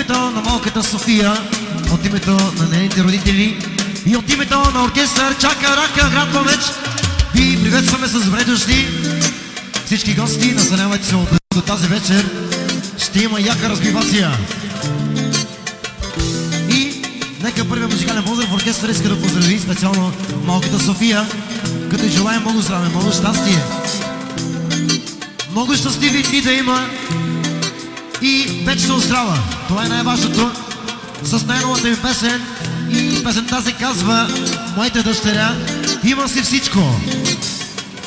името на малката София, от името на нейните родители и от името на оркестър Чака Рака, град Ловеч, ви приветстваме с добре дошли. Всички гости, настанявайте се до тази вечер. Ще има яка разбивация. И нека първият музикален поздрав в оркестър иска да поздрави специално малката София, като желаем много здраве, много щастие. Много щастливи дни да има и вечно здрава. Това е най-важното. С най-новата ми песен, и песента се казва "Моята дъщеря има си всичко".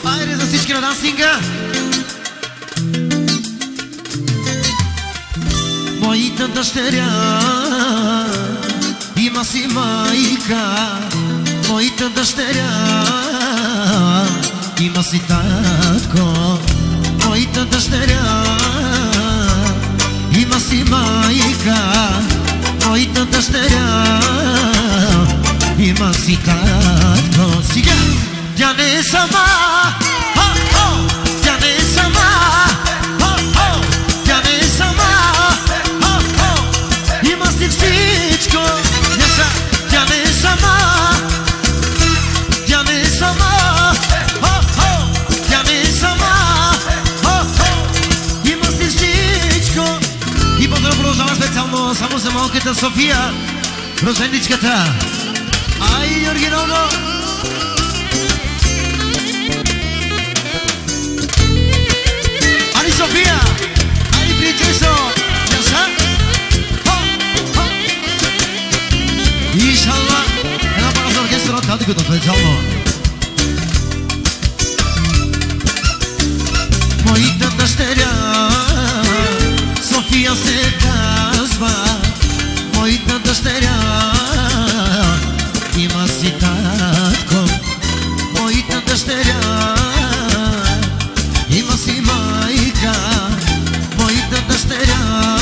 Айде за всички на дансинга! Моята дъщеря има си майка, моята дъщеря има си татко, моята дъщеря има си майка, моята дъщеря има си татко. Сега тя не е сама, тя не е сама, тя не е сама, има си всичко. Тя не е сама, тя не е сама, тя не е сама, има си всичко. И поздрав продължава специално само за малката София, рожденичката. Ай, оригинално! Али София! Али принцесо! Яса! Иншалла! Една пара за оркестъра от татъкото специално. Моята дъщеря София се казва, моята дъщеря има си татко, моята дъщеря има си майка, моята дъщеря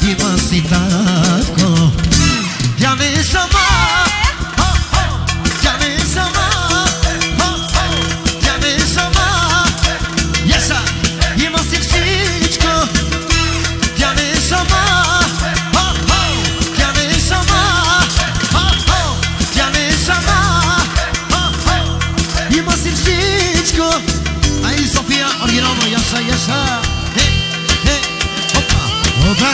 има си татко. Тя не е сама, тя не е сама, тя не е сама, еса, има си всичко. Тя не е сама, тя не е сама, тя не е сама, има си всичко. Ай, София, оригинално, яса, яса. Опа, опа.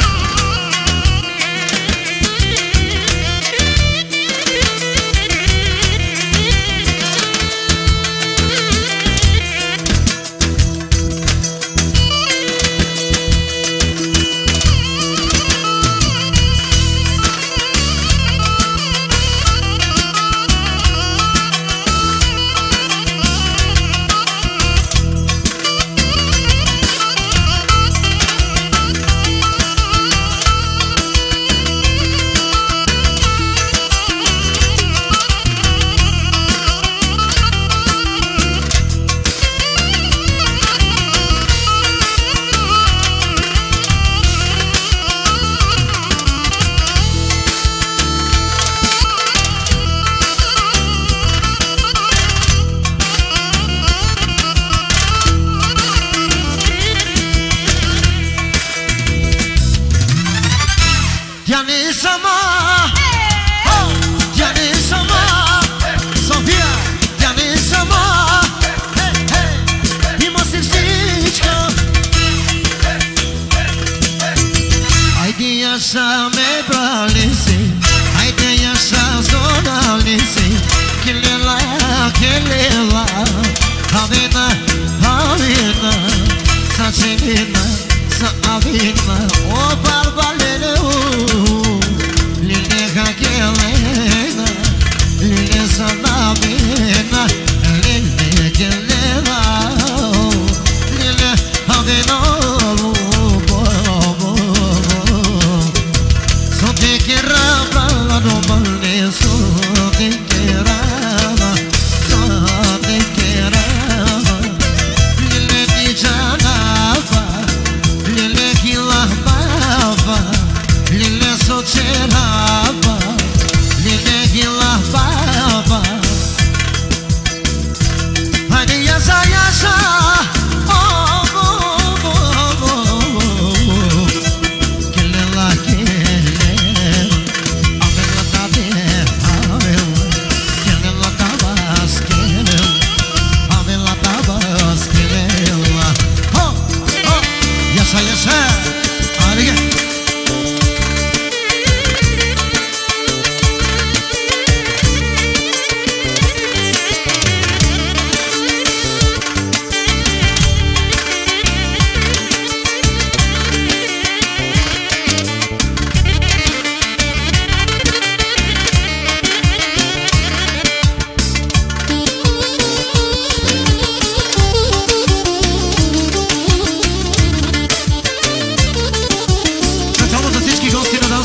Тя не е сама, тя не е сама, София, тя не е сама, има си всичко. Айде яша ме брали си, айде яша зонали си, келела, келела, авина, авина, сачевина, авина, о барбалеле, лиле хакелена, лиле санавина, лиле келена, лиле авина, соте керава, нобале, соте керава, соте керава, lile di janava, lile kilahava.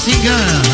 Синга.